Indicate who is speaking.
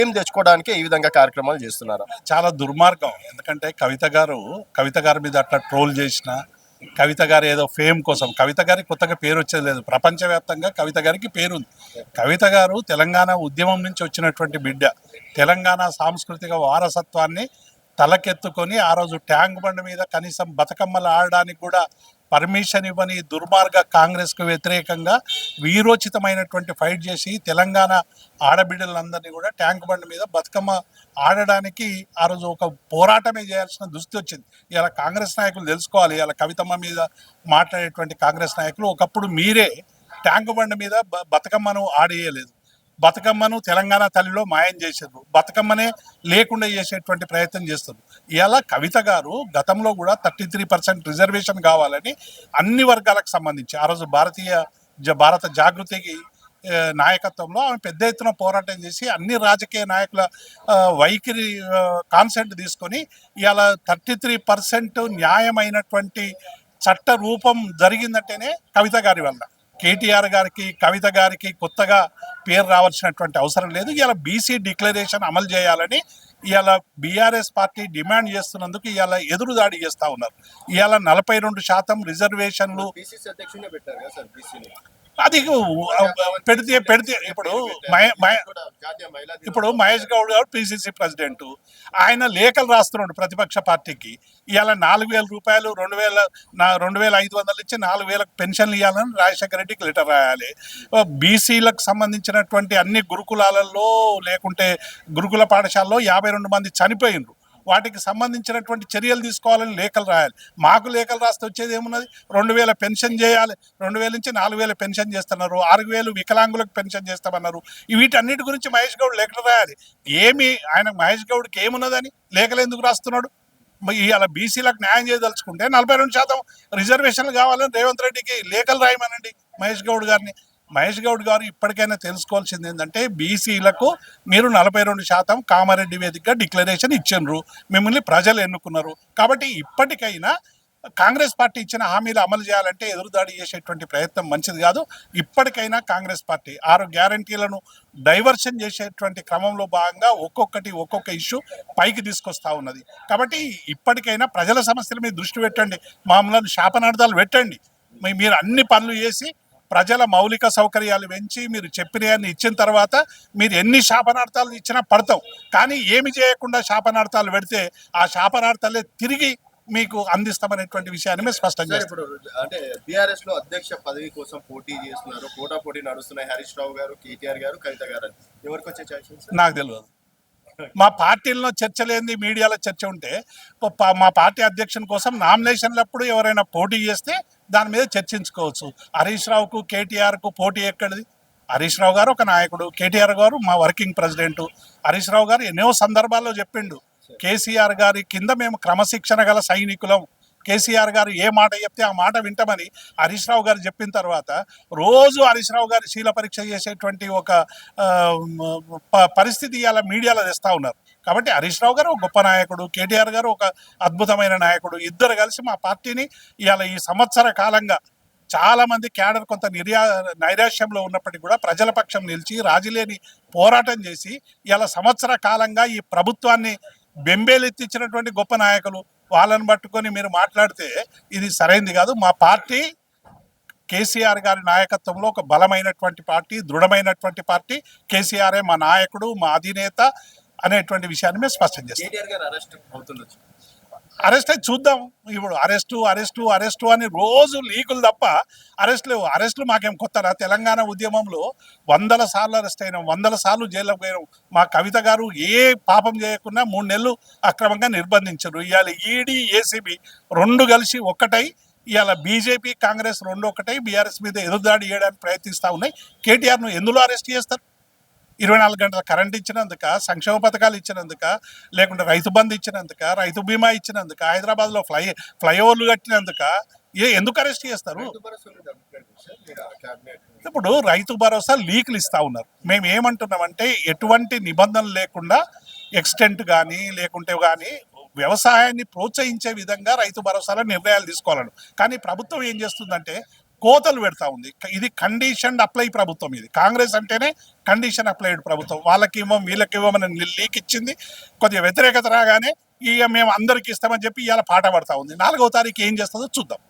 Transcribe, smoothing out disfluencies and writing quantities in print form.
Speaker 1: ఏం తెచ్చుకోవడానికి ఈ విధంగా కార్యక్రమాలు చేస్తున్నారు.
Speaker 2: చాలా దుర్మార్గం. ఎందుకంటే కవిత గారి మీద అట్లా ట్రోల్ చేసిన, కవిత గారు ఏదో ఫేమ్ కోసం, కవిత గారికి కొత్తగా పేరు వచ్చేది లేదు. ప్రపంచవ్యాప్తంగా కవిత గారికి పేరుంది. కవిత గారు తెలంగాణ ఉద్యమం నుంచి వచ్చినటువంటి బిడ్డ. తెలంగాణ సాంస్కృతిక వారసత్వాన్ని తలకెత్తుకొని ఆ రోజు ట్యాంక్ బండ్ మీద కనీసం బతుకమ్మలు ఆడడానికి కూడా పర్మిషన్ ఇవ్వని దుర్మార్గ కాంగ్రెస్కు వ్యతిరేకంగా వీరోచితమైనటువంటి ఫైట్ చేసి తెలంగాణ ఆడబిడ్డలందరినీ కూడా ట్యాంక్ బండ్ మీద బతుకమ్మ ఆడడానికి ఆ రోజు ఒక పోరాటమే చేయాల్సిన దుస్థితి వచ్చింది. ఇలా కాంగ్రెస్ నాయకులు తెలుసుకోవాలి. ఇలా కవితమ్మ మీద మాట్లాడేటువంటి కాంగ్రెస్ నాయకులు ఒకప్పుడు మీరే ట్యాంక్ బండ్ మీద బతుకమ్మను ఆడేయలేదు, బతుకమ్మను తెలంగాణ తల్లిలో మాయం చేశారు, బతుకమ్మనే లేకుండా చేసేటువంటి ప్రయత్నం చేస్తారు. ఇలా కవిత గారు గతంలో కూడా 33% రిజర్వేషన్ కావాలని అన్ని వర్గాలకు సంబంధించి ఆ రోజు భారత జాగృతికి నాయకత్వంలో ఆమె పెద్ద ఎత్తున పోరాటం చేసి అన్ని రాజకీయ నాయకుల వైఖరి కాన్సెంట్ తీసుకొని ఇలా 33% న్యాయమైనటువంటి చట్ట రూపం జరిగిందంటేనే కవిత గారి వల్ల. కేటీఆర్ గారికి కవిత గారికి కొత్తగా పేరు రావాల్సినటువంటి అవసరం లేదు. ఇలా బీసీ డిక్లరేషన్ అమలు చేయాలని ఇవాళ బీఆర్ఎస్ పార్టీ డిమాండ్ చేస్తున్నందుకు ఇవాళ ఎదురుదాడి చేస్తూ ఉన్నారు. ఇవాళ 42% రిజర్వేషన్లు అది పెడితే ఇప్పుడు మహేష్ గౌడ్ గారు పిసిసి ప్రెసిడెంట్, ఆయన లేఖలు రాస్తున్నాడు ప్రతిపక్ష పార్టీకి. ఇవాళ 4,000 రూపాయలు 2,500 ఇచ్చి 4,000 పెన్షన్లు ఇవ్వాలని రాజశేఖర రెడ్డికి లెటర్ రాయాలి. బీసీలకు సంబంధించినటువంటి అన్ని గురుకులాలలో లేకుంటే గురుకుల పాఠశాలలో 52 మంది చనిపోయినరు. వాటికి సంబంధించినటువంటి చర్యలు తీసుకోవాలని లేఖలు రాయాలి. మాకు లేఖలు రాస్తే వచ్చేది ఏమున్నది? 2,000 పెన్షన్ చేయాలి, 2,000 నుంచి 4,000 పెన్షన్ చేస్తున్నారు, 6,000 వికలాంగులకు పెన్షన్ చేస్తామన్నారు. వీటన్నిటి గురించి మహేష్ గౌడ్ లేఖలు రాయాలి. ఆయన మహేష్ గౌడ్కి ఏమున్నదని లేఖలు ఎందుకు రాస్తున్నాడు? ఇవాళ బీసీలకు న్యాయం చేయదలుచుకుంటే 42% రిజర్వేషన్లు కావాలని రేవంత్ రెడ్డికి లేఖలు రాయమనండి మహేష్ గౌడ్ గారిని. మహేష్ గౌడ్ గారు ఇప్పటికైనా తెలుసుకోవాల్సింది ఏంటంటే బీసీలకు మీరు 42% కామారెడ్డి వేదికగా డిక్లరేషన్ ఇచ్చిండ్రు, మిమ్మల్ని ప్రజలు ఎన్నుకున్నారు. కాబట్టి ఇప్పటికైనా కాంగ్రెస్ పార్టీ ఇచ్చిన హామీలు అమలు చేయాలంటే ఎదురుదాడి చేసేటువంటి ప్రయత్నం మంచిది కాదు. ఇప్పటికైనా కాంగ్రెస్ పార్టీ 6 గ్యారంటీలను డైవర్షన్ చేసేటువంటి క్రమంలో భాగంగా ఒక్కొక్క ఇష్యూ పైకి తీసుకొస్తా ఉన్నది. కాబట్టి ఇప్పటికైనా ప్రజల సమస్యల మీద దృష్టి పెట్టండి, మామూలు శాపనార్థాలు పెట్టండి. మీరు అన్ని పనులు చేసి ప్రజల మౌలిక సౌకర్యాలు పెంచి మీరు చెప్పినవన్నీ ఇచ్చిన తర్వాత మీరు ఎన్ని శాపనార్థాలు ఇచ్చినా పడతాం. కానీ ఏమి చేయకుండా శాపనార్థాలు పెడితే ఆ శాపనార్థాలే తిరిగి మీకు అందిస్తామనేటువంటి విషయాన్ని మేము స్పష్టం చేస్తాం.
Speaker 1: ఇప్పుడు అంటే బీఆర్ఎస్ లో అధ్యక్ష పదవి కోసం పోటీ చేస్తున్నారు, పోటీ నడుస్తున్నాయి. హరీష్ రావు గారు, కేటీఆర్ గారు, కవిత గారు, ఎవరికి వచ్చే ఛాన్సెస్
Speaker 2: నాకు తెలియదు. మా పార్టీల్లో చర్చ లేని మీడియాలో చర్చ ఉంటే మా పార్టీ అధ్యక్షుని కోసం నామినేషన్లప్పుడు ఎవరైనా పోటీ చేస్తే దాని మీద చర్చించుకోవచ్చు. హరీష్ రావుకు కేటీఆర్కు పోటీ ఎక్కడిది? హరీష్ రావు గారు ఒక నాయకుడు, కేటీఆర్ గారు మా వర్కింగ్ ప్రెసిడెంట్. హరీష్ రావు గారు ఎన్నో సందర్భాల్లో చెప్పిండు, కేసీఆర్ గారి కింద మేము క్రమశిక్షణ గల సైనికులం, కేసీఆర్ గారు ఏ మాట చెప్తే ఆ మాట వింటామని హరీష్ రావు గారు చెప్పిన తర్వాత రోజు హరీష్ రావు గారు శీల పరీక్ష చేసేటువంటి ఒక పరిస్థితి ఇవాళ మీడియాలో తెస్తూ ఉన్నారు. కాబట్టి హరీష్ రావు గారు ఒక గొప్ప నాయకుడు, కేటీఆర్ గారు ఒక అద్భుతమైన నాయకుడు. ఇద్దరు కలిసి మా పార్టీని ఇవాళ ఈ సంవత్సర కాలంగా చాలా మంది క్యాడర్ కొంత నైరాశ్యంలో ఉన్నప్పటికీ కూడా ప్రజల పక్షం నిలిచి రాజీలేని పోరాటం చేసి ఇలా సంవత్సర కాలంగా ఈ ప్రభుత్వాన్ని బెంబేలెత్తించినటువంటి గొప్ప నాయకులు. వాళ్ళని పట్టుకొని మీరు మాట్లాడితే ఇది సరైనది కాదు. మా పార్టీ కేసీఆర్ గారి నాయకత్వంలో ఒక బలమైనటువంటి పార్టీ, దృఢమైనటువంటి పార్టీ. కేసీఆరే మా నాయకుడు, మా అధినేత అనేటువంటి విషయాన్ని మేము స్పష్టం చేస్తాం. అరెస్ట్ అయితే చూద్దాం. ఇప్పుడు అరెస్టు అని రోజు లీకులు తప్ప అరెస్టులు మాకేం కొత్తరా? తెలంగాణ ఉద్యమంలో 100 సార్లు అరెస్ట్ అయినాం, 100 సార్లు జైల్లోకి పోయినాం. మా కవిత గారు ఏ పాపం చేయకుండా 3 నెలలు అక్రమంగా నిర్బంధించారు. ఇవాళ ఈడీ, ఏసీబీ 2 కలిసి ఒక్కటై ఇవాళ బీజేపీ, కాంగ్రెస్ 2 ఒకటై బీఆర్ఎస్ మీద ఎదురుదాడి చేయడానికి ప్రయత్నిస్తూ ఉన్నాయి. కేటీఆర్ను ఎందులో అరెస్ట్ చేస్తారు? 24 గంటల కరెంట్ ఇచ్చినందుక, సంక్షేమ పథకాలు ఇచ్చినందుక, లేకుంటే రైతు బంధు ఇచ్చినందుక, రైతు బీమా ఇచ్చినందుక, హైదరాబాద్లో ఫ్లైఓవర్లు కట్టినందుక ఎందుకు అరెస్ట్ చేస్తారు? ఇప్పుడు రైతు భరోసా లీకులు ఇస్తూ ఉన్నారు. మేము ఏమంటున్నామంటే ఎటువంటి నిబంధనలు లేకుండా ఎక్స్టెంట్ కానీ లేకుంటే కానీ వ్యవసాయాన్ని ప్రోత్సహించే విధంగా రైతు భరోసాలో నిర్ణయాలు తీసుకోవాలను. కానీ ప్రభుత్వం ఏం చేస్తుందంటే కోతలు పెడతా ఉంది. ఇది కండిషన్ అప్లై ప్రభుత్వం. ఇది కాంగ్రెస్ అంటేనే కండిషన్ అప్లైడ్ ప్రభుత్వం. వాళ్ళకి ఇవ్వం వీళ్ళకి ఇవ్వమని లీక్ ఇచ్చింది. కొద్దిగా వ్యతిరేకత రాగానే ఇక మేము అందరికి ఇస్తామని చెప్పి ఇవాళ పాట పడతా ఉంది. 4వ తారీఖు ఏం చేస్తుందో చూద్దాం.